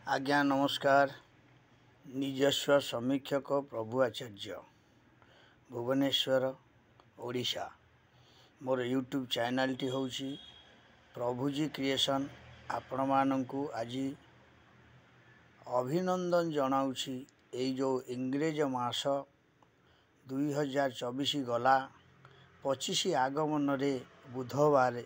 आज्ञा नमस्कार। निजस्व समीक्षक प्रभु आचार्य भुवनेश्वर ओडिशा। मोर यूट्यूब चैनल टी होची प्रभुजी क्रिएशन। आपण मानंकु आज अभिनंदन जनाऊँची। एई जो इंग्रेज मास 2024 गला 25 आगमन रे बुधवार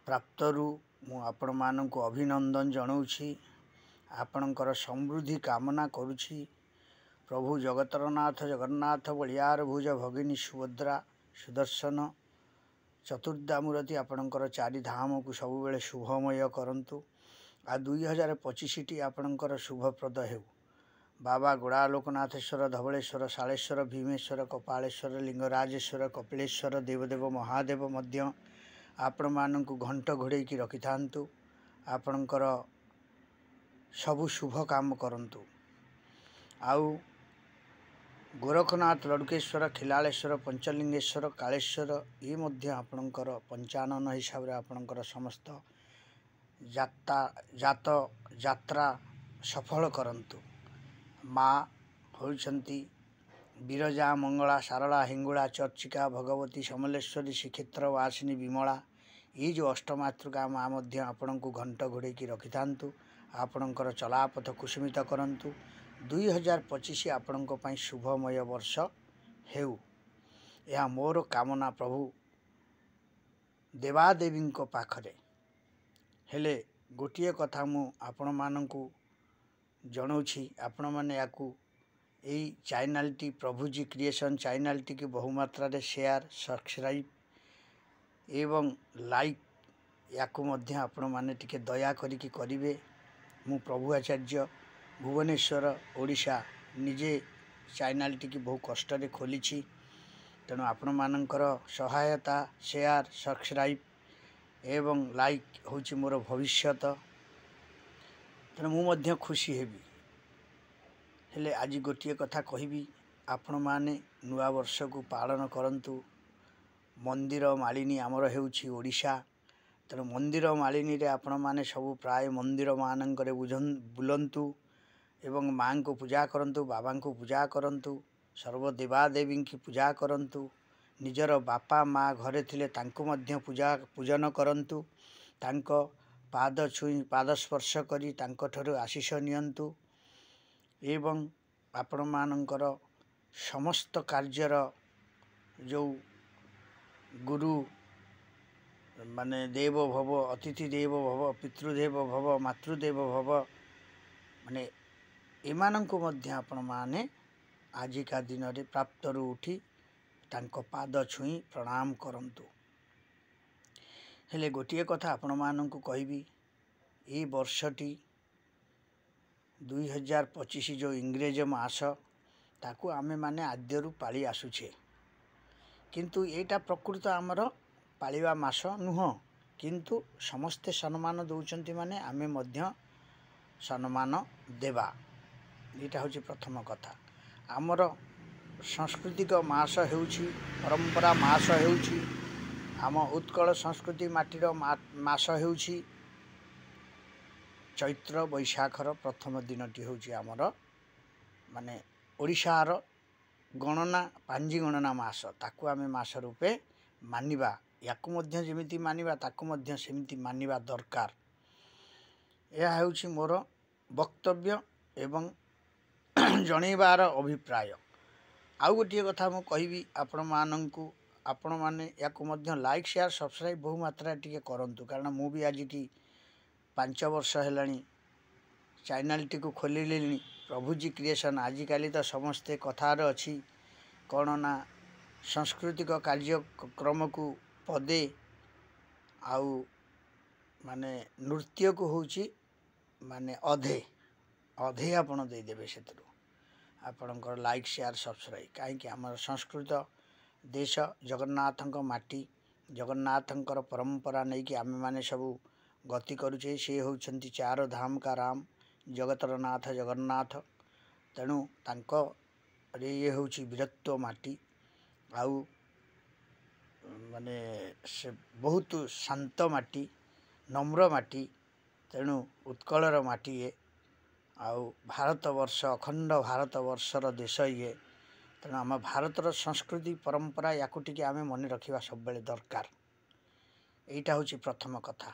प्राप्तरु मु आपण मानंकु अभिनंदन जनाऊँची। आपणकर समृद्धि कामना करुछि। प्रभु जगतरनाथ जगन्नाथ बलियार भुज भगिनी सुभद्रा सुदर्शन चतुर्धामूर्ति आपणकर चारि धाम को सब बेले शुभमय करंतु। आ 2025 टी आपणकर शुभप्रद हेउ। बाबा गोड़ा लोकनाथेश्वर धवलेश्वर शालेश्वर भीमेश्वर कपालेश्वर लिंगराजेश्वर कपिलेश्वर देवदेव महादेव मध्य आपण मानंकु घंट घोड़े की रखि थांतु। आपणकर सबु शुभ काम करंतु। आउ गोरखनाथ लड़केश्वर खिलालेश्वर पंचलिंगेश्वर कालेश्वर ये मध्य आपणकर पंचानन हिसाब रे आपणकर समस्त यात्रा सफल करंतु। माँ होइछंती बिरजा मंगला सारला हिंगुला चर्चिका भगवती समलेश्वरी श्रीक्षेत्र वासिनी विमला ये जो अष्टमातृका माँ मध्य आपणको घंट घोड़े की रखि थांतु। आपणकर चलापथ कुसुमित करंतु। 2025 आपणको पई शुभमय वर्ष हेउ या मोर कामना प्रभु देवादेवी को पाखरे। हेले गोटिए कथा मु आपण मानंकु जनाऊँची। आपण माने याकू एई चैनल टी प्रभुजी क्रिएशन चैनल टी की बहुमात्रा रे शेयर सब्सक्राइब एवं लाइक याकू मध्य आपण माने टिके दया करी की करिवे। मु प्रभु आचार्य भुवनेश्वर ओडिशा निजे चैनल टी की बहु कष्ट रे खोली। तेणु आपण मानकर सहायता शेयर सब्सक्राइब एवं लाइक होची मोर भविष्यत। तेणु मु मध्य खुशी हेबी। हेले आज गोटिए कथा कहिबी। आपण माने नुआ वर्ष को पालन करंतु। मंदिर मालिनी आमर हेउची ओडिशा। तेणु मंदिर मालिनी रे आपण माने सबु प्राय मंदिर मानंकरे बुलंतु एवं माँ को पूजा करंतु बाबा को पूजा करंतु सर्व देवादेवी की पूजा करंतु। निजर बापा माँ घरे थिले तांको मध्य पूजन करंतु। तांको पाद छुई पाद स्पर्श करी तांको ठरो आशीष नियंतु एवं आपण मानंकर समस्त कार्यर जो गुरु माने देव भव अतिथि देव भव पितृदेव भव मातृदेव भव माने एमानंको मध्य आपण माने आजिका दिन रे प्राप्तरु उठी तांको पाद छुई प्रणाम करंतु। हेले गोटिए कथा आपण मानंको कहिबी। ए वर्षटी 2025 जो इंग्रेज मास ताकू आमे माने आद्यरु पाली आसुछे। किंतु एटा प्रकृत आमर पालिबा मास नुह। किंतु समस्ते सम्मान दौचंती माने आमे मध्य सम्मान देवा। एटा होची प्रथम कथा। आमर सांस्कृतिक मास हेउची परंपरा मास हेउची आम उत्कल संस्कृति माटीर मास हेउची चैत्र बैशाखर प्रथम दिनटी होची आमर माने ओडिशार गणना पांजी गणना मास ताकू आमे मास रूपे मानिबा। याकू मध्य जेमिति मानिबा ताकू मध्य सेमिति मानिबा दरकार। यह हेउची मोर वक्तव्य एवं जणैबार अभिप्राय। आउ गोटिए कथा मु कहिबी आपण मानंकु आपण माने याकू मध्य लाइक शेयर सब्सक्राइब बहु मात्रा टिके करंतु। कारण मु भी आज टी 5 वर्ष हेलानी चैनल टी को खोलिलेनी प्रभुजी क्रिएशन। आजिकाली तो समस्ते कथार अच्छी कौन ना सांस्कृतिक कार्यक्रम को पदे आउ माने नृत्य को होची माने अधे अधे आपण दे देबे। सेतरु आपणकर लाइक शेयर सब्सक्राइब कहीं आम संस्कृत देश जगन्नाथंक माटी जगन्नाथंकर परंपरा नहीं कि आमे माने सबू गति करुचे। से होचंती 4 धाम का राम जगतरनाथ जगन्नाथ। तेणु तांको रे ये होची वीरत्व माटी आउ माने से बहुत शांत माटी नम्र माटी। तेणु उत्कलर माटी ଆଉ ଭାରତବର୍ଷ ଅଖଣ୍ଡ ଭାରତବର୍ଷର ଦେଶ ଇଏ। ତେଣୁ ଆମ ଭାରତର ସଂସ୍କୃତି ପରମ୍ପରା ୟାକୁ ଟିକେ ଆମେ ମନେ ରଖିବା ସବୁବେଳେ ଦରକାର। ଏଇଟା ହେଉଛି ପ୍ରଥମ କଥା।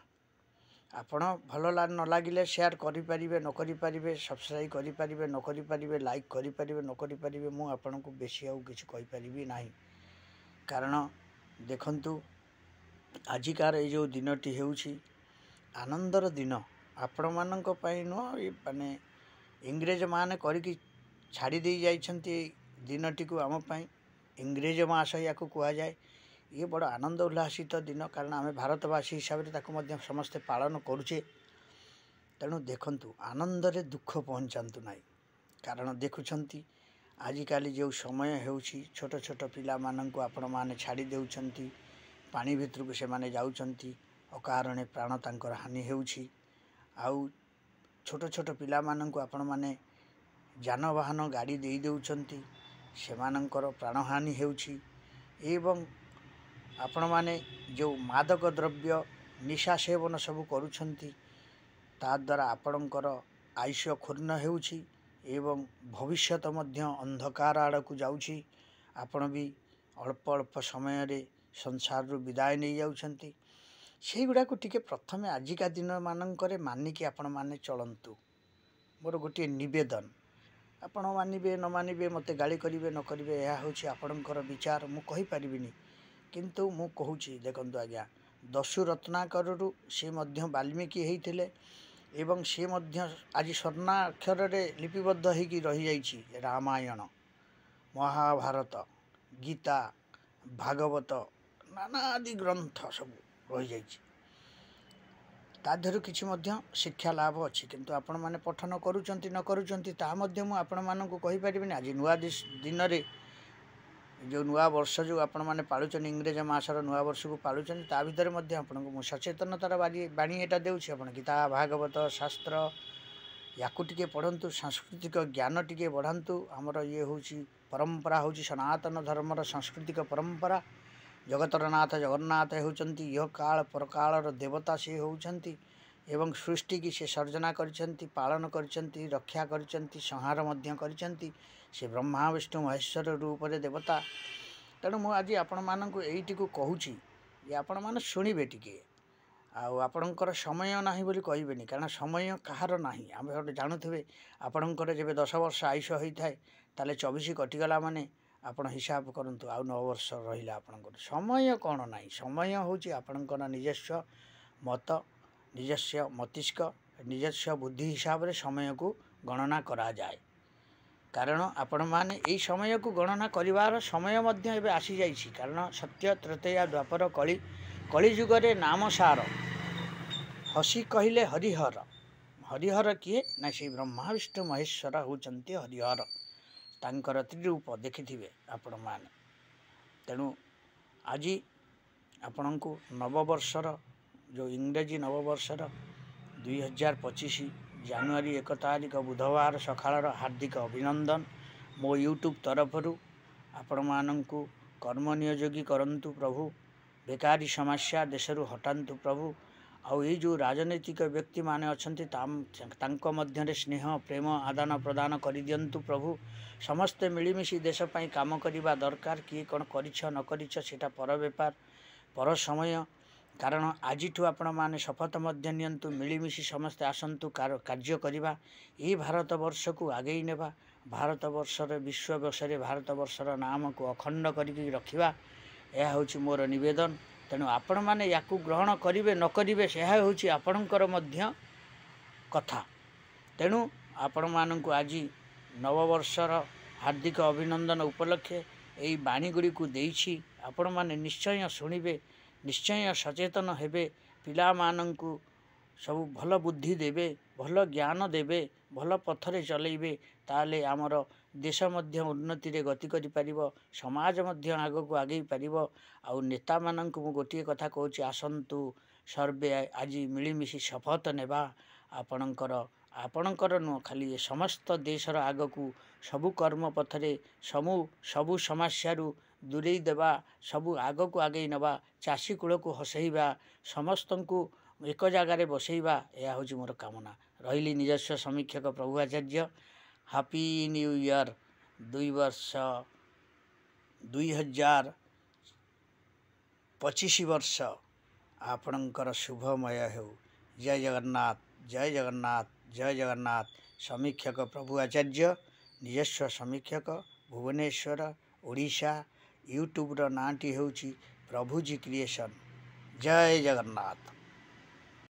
ଆପଣ ଭଲ ନ ଲାଗିଲେ ସେୟାର କରିପାରିବେ, ନ କରିପାରିବେ, ସବସ୍କ୍ରାଇବ୍ କରିପାରିବେ, ନ କରିପାରିବେ, ଲାଇକ୍ କରିପାରିବେ, ନ କରିପାରିବେ। ମୁଁ ଆପଣଙ୍କୁ ବେଶୀ ଆଉ କିଛି କହିପାରିବି ନାହିଁ। କାରଣ ଦେଖନ୍ତୁ, ଆଜିକାର ଏଇ ଯେଉଁ ଦିନଟି ହେଉଛି ଆନନ୍ଦର ଦିନ। ଆପଣମାନଙ୍କ ପାଇଁ ନୁହଁ, ମାନେ ଇଂରେଜମାନେ କରିକି ଛାଡ଼ି ଦେଇ ଯାଇଛନ୍ତି ଏଇ ଦିନଟିକୁ ଆମ ପାଇଁ। ଇଂରେଜ ମାସ ୟାକୁ କୁହାଯାଏ। ଇଏ ବଡ଼ ଆନନ୍ଦ ଉଲ୍ଲାସିତ ଦିନ, କାରଣ ଆମେ ଭାରତବାସୀ ହିସାବରେ ତାକୁ ମଧ୍ୟ ସମସ୍ତେ ପାଳନ କରୁଛେ। ତେଣୁ ଦେଖନ୍ତୁ, ଆନନ୍ଦରେ ଦୁଃଖ ପହଞ୍ଚାନ୍ତୁ ନାହିଁ। କାରଣ ଦେଖୁଛନ୍ତି ଆଜିକାଲି ଯେଉଁ ସମୟ ହେଉଛି, ଛୋଟ ଛୋଟ ପିଲାମାନଙ୍କୁ ଆପଣମାନେ ଛାଡ଼ି ଦେଉଛନ୍ତି, ପାଣି ଭିତରକୁ ସେମାନେ ଯାଉଛନ୍ତି, ଅକାରଣେ ପ୍ରାଣ ତାଙ୍କର ହାନି ହେଉଛି। ଆଉ ଛୋଟ ଛୋଟ ପିଲାମାନଙ୍କୁ ଆପଣମାନେ ଯାନବାହନ ଗାଡ଼ି ଦେଇ ଦେଉଛନ୍ତି, ସେମାନଙ୍କର ପ୍ରାଣହାନି ହେଉଛି। ଏବଂ ଆପଣମାନେ ଯେଉଁ ମାଦକ ଦ୍ରବ୍ୟ ନିଶା ସେବନ ସବୁ କରୁଛନ୍ତି, ତାଦ୍ୱାରା ଆପଣଙ୍କର ଆୟୁଷ କ୍ଷୁର୍ଣ୍ଣ ହେଉଛି ଏବଂ ଭବିଷ୍ୟତ ମଧ୍ୟ ଅନ୍ଧକାର ଆଡ଼କୁ ଯାଉଛି। ଆପଣ ବି ଅଳ୍ପ ଅଳ୍ପ ସମୟରେ ସଂସାରରୁ ବିଦାୟ ନେଇଯାଉଛନ୍ତି। ସେଇଗୁଡ଼ାକୁ ଟିକେ ପ୍ରଥମେ ଆଜିକା ଦିନମାନଙ୍କରେ ମାନିକି ଆପଣମାନେ ଚଳନ୍ତୁ। ମୋର ଗୋଟିଏ ନିବେଦନ। ଆପଣ ମାନିବେ ନ ମାନିବେ, ମୋତେ ଗାଳି କରିବେ ନ କରିବେ, ଏହା ହେଉଛି ଆପଣଙ୍କର ବିଚାର, ମୁଁ କହିପାରିବିନି। କିନ୍ତୁ ମୁଁ କହୁଛି, ଦେଖନ୍ତୁ ଆଜ୍ଞା, ଦସ୍ୟୁ ରତ୍ନାକରରୁ ସେ ମଧ୍ୟ ବାଲ୍ମୀକି ହେଇଥିଲେ ଏବଂ ସେ ମଧ୍ୟ ଆଜି ସ୍ୱର୍ଣ୍ଣାକ୍ଷରରେ ଲିପିବଦ୍ଧ ହୋଇକି ରହିଯାଇଛି। ରାମାୟଣ, ମହାଭାରତ, ଗୀତା, ଭାଗବତ, ନାନା ଆଦି ଗ୍ରନ୍ଥ ସବୁ ରହିଯାଇଛି। ତା ଦେହରୁ କିଛି ମଧ୍ୟ ଶିକ୍ଷା ଲାଭ ଅଛି। କିନ୍ତୁ ଆପଣମାନେ ପଠନ କରୁଛନ୍ତି ନ କରୁଛନ୍ତି ତାହା ମଧ୍ୟ ମୁଁ ଆପଣମାନଙ୍କୁ କହିପାରିବିନି। ଆଜି ନୂଆ ଦିନରେ ଯେଉଁ ନୂଆ ବର୍ଷ ଯେଉଁ ଆପଣମାନେ ପାଳୁଛନ୍ତି, ଇଂରେଜ ମାସର ନୂଆ ବର୍ଷକୁ ପାଳୁଛନ୍ତି, ତା ଭିତରେ ମଧ୍ୟ ଆପଣଙ୍କୁ ମୁଁ ସଚେତନତାର ବାଣୀ ଏଇଟା ଦେଉଛି। ଆପଣ ଗୀତା, ଭାଗବତ, ଶାସ୍ତ୍ର ୟାକୁ ଟିକେ ପଢ଼ନ୍ତୁ, ସାଂସ୍କୃତିକ ଜ୍ଞାନ ଟିକେ ବଢ଼ାନ୍ତୁ। ଆମର ଇଏ ହେଉଛି ପରମ୍ପରା, ହେଉଛି ସନାତନ ଧର୍ମର ସାଂସ୍କୃତିକ ପରମ୍ପରା। ଜଗତର ନାଥ ଜଗନ୍ନାଥ ହେଉଛନ୍ତି ଇହ କାଳ ପରକାଳର ଦେବତା, ସେ ହେଉଛନ୍ତି ଏବଂ ସୃଷ୍ଟିକି ସେ ସର୍ଜନା କରିଛନ୍ତି, ପାଳନ କରିଛନ୍ତି, ରକ୍ଷା କରିଛନ୍ତି, ସଂହାର ମଧ୍ୟ କରିଛନ୍ତି। ସେ ବ୍ରହ୍ମା ବିଷ୍ଣୁ ମହେଶ୍ୱର ରୂପରେ ଦେବତା। ତେଣୁ ମୁଁ ଆଜି ଆପଣମାନଙ୍କୁ ଏଇଟିକୁ କହୁଛି ଯେ ଆପଣମାନେ ଶୁଣିବେ ଟିକେ। ଆଉ ଆପଣଙ୍କର ସମୟ ନାହିଁ ବୋଲି କହିବେନି, କାରଣ ସମୟ କାହାର ନାହିଁ। ଆମେ ଗୋଟେ ଜାଣୁଥିବେ, ଆପଣଙ୍କର ଯେବେ 10 ବର୍ଷ ଆୟୁଷ ହୋଇଥାଏ, ତାହେଲେ 24 କଟିଗଲା ମାନେ ଆପଣ ହିସାବ କରନ୍ତୁ ଆଉ 9 ବର୍ଷ ରହିଲା ଆପଣଙ୍କର। ସମୟ କ'ଣ ନାହିଁ, ସମୟ ହେଉଛି ଆପଣଙ୍କର ନିଜସ୍ୱ ମତ, ନିଜସ୍ୱ ମସ୍ତିଷ୍କ, ନିଜସ୍ୱ ବୁଦ୍ଧି ହିସାବରେ ସମୟକୁ ଗଣନା କରାଯାଏ। କାରଣ ଆପଣମାନେ ଏହି ସମୟକୁ ଗଣନା କରିବାର ସମୟ ମଧ୍ୟ ଏବେ ଆସିଯାଇଛି। କାରଣ ସତ୍ୟ ତ୍ରେତୟା ଦ୍ୱାପର କଳିଯୁଗରେ ନାମ ସାର, ହସି କହିଲେ ହରିହର। ହରିହର କିଏ ନା ସେଇ ବ୍ରହ୍ମା ବିଷ୍ଣୁ ମହେଶ୍ୱର ହେଉଛନ୍ତି ହରିହର। ତାଙ୍କର ତ୍ରିରୂପ ଦେଖିଥିବେ ଆପଣମାନେ। ତେଣୁ ଆଜି ଆପଣଙ୍କୁ ନବବର୍ଷର ଯେଉଁ ଇଂରେଜୀ ନବବର୍ଷର 2025 ଜାନୁଆରୀ 1 ତାରିଖ ବୁଧବାର ସକାଳର ହାର୍ଦ୍ଦିକ ଅଭିନନ୍ଦନ। ମୋ ୟୁଟ୍ୟୁବ୍ ତରଫରୁ ଆପଣମାନଙ୍କୁ କର୍ମ ନିୟୋଯୋଗୀ କରନ୍ତୁ ପ୍ରଭୁ। ବେକାରୀ ସମସ୍ୟା ଦେଶରୁ ହଟାନ୍ତୁ ପ୍ରଭୁ। ଆଉ ଏଇ ଯେଉଁ ରାଜନୈତିକ ବ୍ୟକ୍ତିମାନେ ଅଛନ୍ତି ତାଙ୍କ ମଧ୍ୟରେ ସ୍ନେହ ପ୍ରେମ ଆଦାନ ପ୍ରଦାନ କରିଦିଅନ୍ତୁ ପ୍ରଭୁ। ସମସ୍ତେ ମିଳିମିଶି ଦେଶ ପାଇଁ କାମ କରିବା ଦରକାର। କିଏ କ'ଣ କରିଛ ନ କରିଛ ସେଇଟା ପର ବେପାର, ପର ସମୟ। କାରଣ ଆଜିଠୁ ଆପଣମାନେ ଶପଥ ମଧ୍ୟ ନିଅନ୍ତୁ, ମିଳିମିଶି ସମସ୍ତେ ଆସନ୍ତୁ କାର୍ଯ୍ୟ କରିବା, ଏଇ ଭାରତବର୍ଷକୁ ଆଗେଇ ନେବା। ଭାରତବର୍ଷରେ ବିଶ୍ୱବର୍ଷରେ ଭାରତବର୍ଷର ନାମକୁ ଅଖଣ୍ଡ କରିକି ରଖିବା, ଏହା ହେଉଛି ମୋର ନିବେଦନ। ତେଣୁ ଆପଣମାନେ ୟାକୁ ଗ୍ରହଣ କରିବେ ନ କରିବେ ଏହା ହେଉଛି ଆପଣଙ୍କର ମଧ୍ୟ କଥା। ତେଣୁ ଆପଣମାନଙ୍କୁ ଆଜି ନବବର୍ଷର ହାର୍ଦ୍ଦିକ ଅଭିନନ୍ଦନ ଉପଲକ୍ଷେ ଏହି ବାଣୀଗୁଡ଼ିକୁ ଦେଇଛି। ଆପଣମାନେ ନିଶ୍ଚୟ ଶୁଣିବେ, ନିଶ୍ଚୟ ସଚେତନ ହେବେ, ପିଲାମାନଙ୍କୁ ସବୁ ଭଲ ବୁଦ୍ଧି ଦେବେ, ଭଲ ଜ୍ଞାନ ଦେବେ, ଭଲ ପଥରେ ଚଲେଇବେ। ତାହେଲେ ଆମର ଦେଶ ମଧ୍ୟ ଉନ୍ନତିରେ ଗତି କରିପାରିବ, ସମାଜ ମଧ୍ୟ ଆଗକୁ ଆଗେଇ ପାରିବ। ଆଉ ନେତାମାନଙ୍କୁ ମୁଁ ଗୋଟିଏ କଥା କହୁଛି, ଆସନ୍ତୁ ସର୍ବେ ଆଜି ମିଳିମିଶି ଶପଥ ନେବା। ଆପଣଙ୍କର ନୁହଁ, ଖାଲି ସମସ୍ତ ଦେଶର ଆଗକୁ ସବୁ କର୍ମ ପଥରେ ସବୁ ସମସ୍ୟାରୁ ଦୂରେଇ ଦେବା, ସବୁ ଆଗକୁ ଆଗେଇ ନେବା, ଚାଷୀ କୂଳକୁ ହସେଇବା, ସମସ୍ତଙ୍କୁ ଏକ ଜାଗାରେ ବସେଇବା, ଏହା ହେଉଛି ମୋର କାମନା। रही निजस्व समीक्षक प्रभु आचार्य। हैप्पी न्यू ईयर 2025 वर्ष आपणकर शुभमय हो। जय जगन्नाथ, जय जगन्नाथ, जय जगन्नाथ। समीक्षक प्रभु आचार्य, निजस्व समीक्षक भुवनेश्वर ओडिशा। यूट्यूब नाँटी होउची प्रभुजी क्रिएशन। जय जगन्नाथ।